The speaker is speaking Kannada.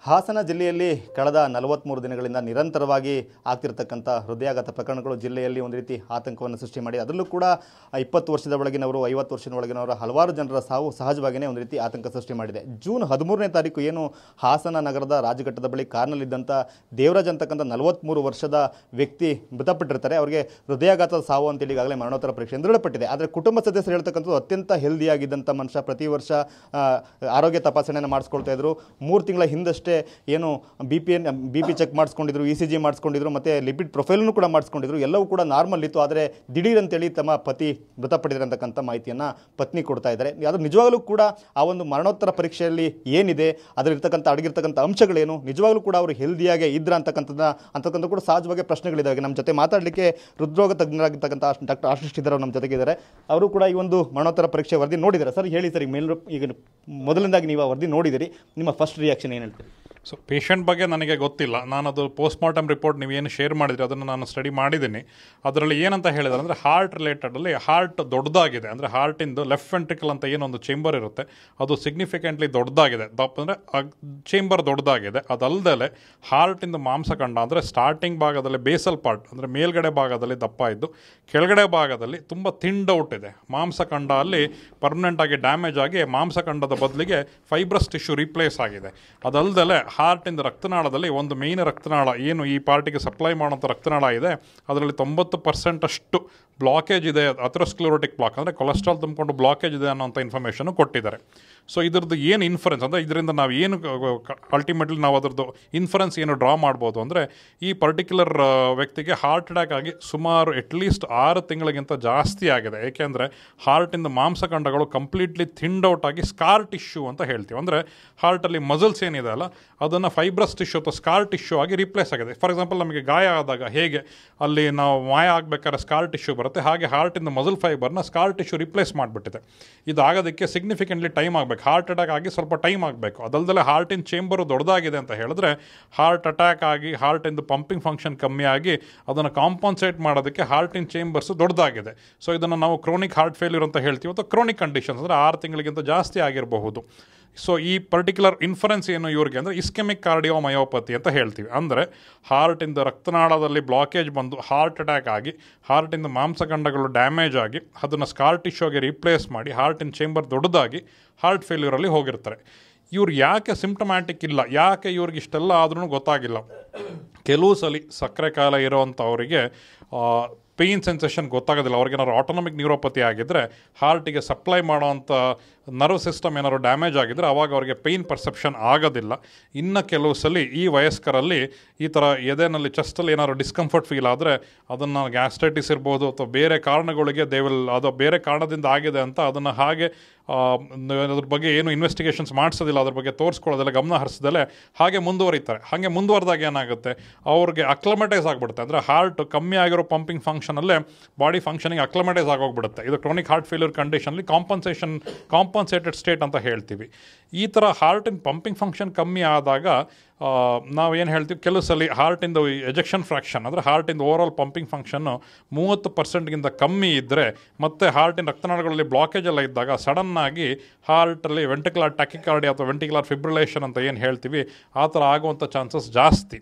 ಹಾಸನ ಜಿಲ್ಲೆಯಲ್ಲಿ ಕಳೆದ 43 ದಿನಗಳಿಂದ ನಿರಂತರವಾಗಿ ಆಗ್ತಿರತಕ್ಕಂಥ ಹೃದಯಾಘಾತ ಪ್ರಕರಣಗಳು ಜಿಲ್ಲೆಯಲ್ಲಿ ಒಂದು ರೀತಿ ಆತಂಕವನ್ನು ಸೃಷ್ಟಿ ಮಾಡಿ ಅದರಲ್ಲೂ ಕೂಡ 20 ವರ್ಷದ ಒಳಗಿನವರು 50 ವರ್ಷದ ಒಳಗಿನವರು ಹಲವಾರು ಜನರ ಸಾವು ಸಹಜವಾಗಿಯೇ ಒಂದು ರೀತಿ ಆತಂಕ ಸೃಷ್ಟಿ ಮಾಡಿದೆ. ಜೂನ್ 13ನೇ ತಾರೀಕು ಏನು ಹಾಸನ ನಗರದ ರಾಜಘಟ್ಟದ ಬಳಿ ಕಾರ್ನಲ್ಲಿದ್ದಂಥ ದೇವರಾಜ್ ಅಂತಕ್ಕಂಥ 43 ವರ್ಷದ ವ್ಯಕ್ತಿ ಮೃತಪಟ್ಟಿರ್ತಾರೆ. ಅವರಿಗೆ ಹೃದಯಾಘಾತದ ಸಾವು ಅಂತೇಳಿ ಈಗಾಗಲೇ ಮರಣೋತ್ತರ ಪರೀಕ್ಷೆ ದೃಢಪಟ್ಟಿದೆ. ಆದರೆ ಕುಟುಂಬ ಸದಸ್ಯರು ಹೇಳ್ತಕ್ಕಂಥದ್ದು ಅತ್ಯಂತ ಹೆಲ್ದಿಯಾಗಿದ್ದಂಥ ಮನುಷ್ಯ, ಪ್ರತಿ ವರ್ಷ ಆರೋಗ್ಯ ತಪಾಸಣೆಯನ್ನು ಮಾಡಿಸ್ಕೊಳ್ತಾ ಇದ್ರು. 3 ತಿಂಗಳ ಹಿಂದಷ್ಟೇ ಏನು ಬಿ ಪಿ ಚೆಕ್ ಮಾಡಿಸ್ಕೊಂಡಿದ್ರು, ECG ಮಾಡಿಸ್ಕೊಂಡಿದ್ರು, ಮತ್ತು ಲಿಪಿಡ್ ಪ್ರೊಫೈಲನ್ನು ಕೂಡ ಮಾಡಿಸ್ಕೊಂಡಿದ್ರು. ಎಲ್ಲವೂ ಕೂಡ ನಾರ್ಮಲ್ ಇತ್ತು. ಆದರೆ ದಿಢೀರ್ ಅಂತೇಳಿ ತಮ್ಮ ಪತಿ ಮೃತಪಟ್ಟಿದ್ದಾರೆ ಅಂತಕ್ಕಂಥ ಮಾಹಿತಿಯನ್ನು ಪತ್ನಿ ಕೊಡ್ತಾ ಇದ್ದಾರೆ. ಅದು ನಿಜವಾಗಲೂ ಕೂಡ ಆ ಒಂದು ಮರಣೋತ್ತರ ಪರೀಕ್ಷೆಯಲ್ಲಿ ಏನಿದೆ, ಅದರಲ್ಲಿರ್ತಕ್ಕಂಥ ಅಡಗಿರ್ತಕ್ಕಂಥ ಅಂಶಗಳೇನು, ನಿಜವಾಗ್ಲೂ ಕೂಡ ಅವರು ಹೆಲ್ದಿಯಾಗೇ ಇದ್ರ ಅಂತಕ್ಕಂಥ ಕೂಡ ಸಹಜವಾಗಿ ಪ್ರಶ್ನೆಗಳಿದ್ದಾವೆ. ನಮ್ಮ ಜೊತೆ ಮಾತಾಡಲಿಕ್ಕೆ ಹೃದ್ರೋಗ ತಜ್ಞರಾಗಿರ್ತಕ್ಕಂಥ ಡಾಕ್ಟರ್ ಆಶಿಷ್ ಇದ್ದಾರೆ, ನಮ್ಮ ಜೊತೆಗಿದ್ದಾರೆ. ಅವರು ಕೂಡ ಈ ಒಂದು ಮರಣೋತ್ತರ ಪರೀಕ್ಷೆ ವರದಿ ನೋಡಿದ್ದಾರೆ. ಸರ್ ಹೇಳಿ ಸರ್, ಈಗ ಮೊದಲನೇದಾಗಿ ನೀವು ವರದಿ ನೋಡಿದಿರಿ, ನಿಮ್ಮ ಫಸ್ಟ್ ರಿಯಾಕ್ಷನ್ ಏನು ಹೇಳ್ತೀರಿ? ಸೊ ಪೇಷಂಟ್ ಬಗ್ಗೆ ನನಗೆ ಗೊತ್ತಿಲ್ಲ. ನಾನು ಅದು ಪೋಸ್ಟ್ಮಾರ್ಟಮ್ ರಿಪೋರ್ಟ್ ನೀವೇನು ಶೇರ್ ಮಾಡಿದ್ರಿ ಅದನ್ನು ನಾನು ಸ್ಟಡಿ ಮಾಡಿದ್ದೀನಿ. ಅದರಲ್ಲಿ ಏನಂತ ಹೇಳಿದ್ರೆ ಅಂದರೆ ಹಾರ್ಟ್ ರಿಲೇಟೆಡಲ್ಲಿ ಹಾರ್ಟ್ ದೊಡ್ಡದಾಗಿದೆ. ಅಂದರೆ ಹಾರ್ಟಿಂದು ಲೆಫ್ಟ್ ವೆಂಟ್ರಿಕಲ್ ಅಂತ ಏನೊಂದು ಚೇಂಬರ್ ಇರುತ್ತೆ ಅದು ಸಿಗ್ನಿಫಿಕೆಂಟ್ಲಿ ದೊಡ್ಡದಾಗಿದೆ. ಅಂದರೆ ಚೇಂಬರ್ ದೊಡ್ಡದಾಗಿದೆ. ಅದಲ್ಲದೆ ಹಾರ್ಟಿಂದು ಮಾಂಸಖಂಡ ಅಂದರೆ ಸ್ಟಾರ್ಟಿಂಗ್ ಭಾಗದಲ್ಲಿ ಬೇಸಲ್ ಪಾರ್ಟ್ ಅಂದರೆ ಮೇಲ್ಗಡೆ ಭಾಗದಲ್ಲಿ ದಪ್ಪ ಇದ್ದು ಕೆಳಗಡೆ ಭಾಗದಲ್ಲಿ ತುಂಬ ಥಿಂಡ್ ಇದೆ. ಮಾಂಸಖಂಡ ಅಲ್ಲಿ ಪರ್ಮನೆಂಟಾಗಿ ಡ್ಯಾಮೇಜ್ ಆಗಿ ಮಾಂಸಖಂಡದ ಬದಲಿಗೆ ಫೈಬ್ರಸ್ ಟಿಶ್ಯೂ ರಿಪ್ಲೇಸ್ ಆಗಿದೆ. ಅದಲ್ಲದೆ ಹಾರ್ಟಿಂದ ರಕ್ತನಾಳದಲ್ಲಿ ಒಂದು ಮೇಯ್ನ್ ರಕ್ತನಾಳ ಏನು ಈ ಪಾರ್ಟಿಗೆ ಸಪ್ಲೈ ಮಾಡೋಂಥ ರಕ್ತನಾಳ ಇದೆ, ಅದರಲ್ಲಿ 90% ಅಷ್ಟು ಬ್ಲಾಕೇಜ್ ಇದೆ. ಅಥೆರೋಸ್ಕ್ಲೆರೋಟಿಕ್ ಬ್ಲಾಕ್ ಅಂದರೆ ಕೊಲೆಸ್ಟ್ರಾಲ್ ತುಂಬಿಕೊಂಡು ಬ್ಲಾಕೇಜ್ ಇದೆ ಅನ್ನೋಂಥ ಇನ್ಫಾರ್ಮೇಷನ್ನು ಕೊಟ್ಟಿದ್ದಾರೆ. ಸೊ ಇದ್ರದ್ದು ಏನು ಇನ್ಫರೆನ್ಸ್ ಅಂದರೆ ಇದರಿಂದ ನಾವು ಏನು ಅಲ್ಟಿಮೇಟ್ಲಿ ನಾವು ಅದರದ್ದು ಇನ್ಫರೆನ್ಸ್ ಏನು ಡ್ರಾ ಮಾಡ್ಬೋದು ಅಂದರೆ ಈ ಪರ್ಟಿಕ್ಯುಲರ್ ವ್ಯಕ್ತಿಗೆ ಹಾರ್ಟ್ ಅಟ್ಯಾಕ್ ಆಗಿ ಸುಮಾರು ಅಟ್ಲೀಸ್ಟ್ 6 ತಿಂಗಳಿಗಿಂತ ಜಾಸ್ತಿ ಆಗಿದೆ. ಏಕೆಂದರೆ ಹಾರ್ಟಿಂದ ಮಾಂಸಖಂಡಗಳು ಕಂಪ್ಲೀಟ್ಲಿ ಥಿಂಡ್ ಔಟ್ ಆಗಿ ಸ್ಕಾರ್ ಟಿಶ್ಯೂ ಅಂತ ಹೇಳ್ತೀವಿ. ಅಂದರೆ ಹಾರ್ಟಲ್ಲಿ ಮಸಲ್ಸ್ ಏನಿದೆ ಅಲ್ಲ ಅದನ್ನು ಫೈಬ್ರಸ್ ಟಿಶ್ಯೂ ಅಥವಾ ಸ್ಕಾರ್ ಟಿಶ್ಯೂ ಆಗಿ ರಿಪ್ಲೇಸ್ ಆಗಿದೆ. ಫಾರ್ ಎಕ್ಸಾಂಪಲ್ ನಮಗೆ ಗಾಯ ಆದಾಗ ಹೇಗೆ ಅಲ್ಲಿ ನಾವು ಮಾಯ ಆಗಬೇಕಾದ್ರೆ ಸ್ಕಾರ್ ಟಿಶ್ಯೂ ಬರುತ್ತೆ, ಹಾಗೆ ಹಾರ್ಟಿಂದ ಮಸಲ್ ಫೈಬರ್ನ ಸ್ಕಾರ್ ಟಿಶ್ಯೂ ರಿಪ್ಲೇಸ್ ಮಾಡಿಬಿಟ್ಟಿದೆ. ಇದಾಗೋದಕ್ಕೆ ಸಿಗ್ನಿಫಿಕೆಂಟ್ಲಿ ಟೈಮ್ ಆಗಬೇಕು. ಹಾರ್ಟ್ ಅಟ್ಯಾಕ್ ಆಗಿ ಸ್ವಲ್ಪ ಟೈಮ್ ಆಗಬೇಕು. ಅದಲ್ಲದೆ ಹಾರ್ಟಿನ ಚೇಂಬರು ದೊಡ್ಡದಾಗಿದೆ ಅಂತ ಹೇಳಿದ್ರೆ ಹಾರ್ಟ್ ಅಟ್ಯಾಕ್ ಆಗಿ ಹಾರ್ಟಿಂದು ಪಂಪಿಂಗ್ ಫಂಕ್ಷನ್ ಕಮ್ಮಿ ಆಗಿ ಅದನ್ನು ಕಾಂಪನ್ಸೇಟ್ ಮಾಡೋದಕ್ಕೆ ಹಾರ್ಟಿನ ಚೇಂಬರ್ಸ್ ದೊಡ್ಡದಾಗಿದೆ. ಸೊ ಇದನ್ನು ನಾವು ಕ್ರೋನಿಕ್ ಹಾರ್ಟ್ ಫೇಲ್ಯೂರ್ ಅಂತ ಹೇಳ್ತೀವಿ ಅಥವಾ ಕ್ರೋನಿಕ್ ಕಂಡೀಷನ್ಸ್ ಅಂದರೆ 6 ತಿಂಗಳಿಗಿಂತ ಜಾಸ್ತಿ ಆಗಿರಬಹುದು. ಸೊ ಈ ಪರ್ಟಿಕ್ಯುಲರ್ ಇನ್ಫರೆನ್ಸ್ ಏನು ಇವ್ರಿಗೆ ಅಂದರೆ ಇಸ್ಕೆಮಿಕ್ ಕಾರ್ಡಿಯೋಮಯೋಪತಿ ಅಂತ ಹೇಳ್ತೀವಿ. ಅಂದರೆ ಹಾರ್ಟಿಂದ ರಕ್ತನಾಳದಲ್ಲಿ ಬ್ಲಾಕೇಜ್ ಬಂದು ಹಾರ್ಟ್ ಅಟ್ಯಾಕ್ ಆಗಿ ಹಾರ್ಟಿಂದ ಮಾಂಸಖಂಡಗಳು ಡ್ಯಾಮೇಜ್ ಆಗಿ ಅದನ್ನು ಸ್ಕಾರ್ ಟಿಶ್ಯೂಗೆ ರಿಪ್ಲೇಸ್ ಮಾಡಿ ಹಾರ್ಟಿನ ಚೇಂಬರ್ ದೊಡ್ಡದಾಗಿ ಹಾರ್ಟ್ ಫೇಲ್ಯೂರಲ್ಲಿ ಹೋಗಿರ್ತಾರೆ. ಇವ್ರು ಯಾಕೆ ಸಿಂಪ್ಟಮ್ಯಾಟಿಕ್ ಇಲ್ಲ, ಯಾಕೆ ಇವ್ರಿಗೆ ಇಷ್ಟೆಲ್ಲ ಆದ್ರೂ ಗೊತ್ತಾಗಿಲ್ಲ. ಕೆಲವು ಸಲ ಸಕ್ಕರೆ ಕಾಯಿಲೆ ಇರೋವಂಥವರಿಗೆ ಪೇಯ್ನ್ ಸೆನ್ಸೇಷನ್ ಗೊತ್ತಾಗೋದಿಲ್ಲ. ಅವ್ರಿಗೇನಾದ್ರು ಆಟೋನಮಿಕ್ ನ್ಯೂರೋಪತಿ ಆಗಿದ್ದರೆ ಹಾರ್ಟಿಗೆ ಸಪ್ಲೈ ಮಾಡೋವಂಥ ನರ್ವ್ ಸಿಸ್ಟಮ್ ಏನಾದ್ರು ಡ್ಯಾಮೇಜ್ ಆಗಿದ್ದರೆ ಆವಾಗ ಅವರಿಗೆ ಪೇಯ್ನ್ ಪರ್ಸೆಪ್ಷನ್ ಆಗೋದಿಲ್ಲ. ಇನ್ನು ಕೆಲವು ಸಲ ಈ ವಯಸ್ಕರಲ್ಲಿ ಈ ಥರ ಎದೆನಲ್ಲಿ ಚೆಸ್ಟಲ್ಲಿ ಏನಾದ್ರು ಡಿಸ್ಕಂಫರ್ಟ್ ಫೀಲ್ ಆದರೆ ಅದನ್ನು ಗ್ಯಾಸ್ಟ್ರೈಟಿಸ್ ಇರ್ಬೋದು ಅಥವಾ ಬೇರೆ ಕಾರಣಗಳಿಗೆ ಅದು ಬೇರೆ ಕಾರಣದಿಂದ ಆಗಿದೆ ಅಂತ ಅದನ್ನು ಹಾಗೆ ಅದ್ರ ಬಗ್ಗೆ ಏನು ಇನ್ವೆಸ್ಟಿಗೇಷನ್ಸ್ ಮಾಡಿಸೋದಿಲ್ಲ, ಅದ್ರ ಬಗ್ಗೆ ತೋರಿಸ್ಕೊಳ್ಳೋದಿಲ್ಲ, ಗಮನ ಹರಿಸೋದಲ್ಲೇ ಹಾಗೆ ಮುಂದುವರಿತಾರೆ. ಹಾಗೆ ಮುಂದುವರೆದಾಗ ಏನಾಗುತ್ತೆ ಅವ್ರಿಗೆ ಅಕ್ಲಮೆಟೈಸ್ ಆಗಿಬಿಡುತ್ತೆ. ಅಂದರೆ ಹಾರ್ಟ್ ಕಮ್ಮಿ ಆಗಿರೋ ಪಂಪಿಂಗ್ ಫಂಕ್ಷನಲ್ಲೇ ಬಾಡಿ ಫಂಕ್ಷನಿಂಗ್ ಅಕ್ಲಮೆಟೈಸ್ ಆಗೋಗ್ಬಿಡುತ್ತೆ. ಇದು ಕ್ರಾನಿಕ್ ಹಾರ್ಟ್ ಫೇಲ್ಯೂರ್ ಕಂಡೀಷನ್ಲಿ ಕಾಂಪನ್ಸೇಟೆಡ್ ಸ್ಟೇಟ್ ಅಂತ ಹೇಳ್ತೀವಿ. ಈ ಥರ ಹಾರ್ಟಿನ ಪಂಪಿಂಗ್ ಫಂಕ್ಷನ್ ಕಮ್ಮಿ ಆದಾಗ ನಾವೇನು ಹೇಳ್ತೀವಿ, ಕೆಲವು ಸಲ ಹಾರ್ಟಿಂದ ಎಜೆಕ್ಷನ್ ಫ್ರ್ಯಾಕ್ಷನ್ ಅಂದರೆ ಹಾರ್ಟಿಂದ ಓವರಾಲ್ ಪಂಪಿಂಗ್ ಫಂಕ್ಷನ್ನು 30%ಗಿಂತ ಕಮ್ಮಿ ಇದ್ದರೆ ಮತ್ತು ಹಾರ್ಟಿನ ರಕ್ತನಾಳಗಳಲ್ಲಿ ಬ್ಲಾಕೇಜ್ ಎಲ್ಲ ಇದ್ದಾಗ ಸಡನ್ನಾಗಿ ಹಾರ್ಟಲ್ಲಿ ವೆಂಟಿಕ್ಯುಲರ್ ಟ್ಯಾಕಿಕಾರ್ಡಿಯಾ ಅಥವಾ ವೆಂಟಿಕ್ಯುಲರ್ ಫಿಬ್ರಿಲೇಷನ್ ಅಂತ ಏನು ಹೇಳ್ತೀವಿ ಆ ಥರ ಆಗುವಂಥ ಚಾನ್ಸಸ್ ಜಾಸ್ತಿ.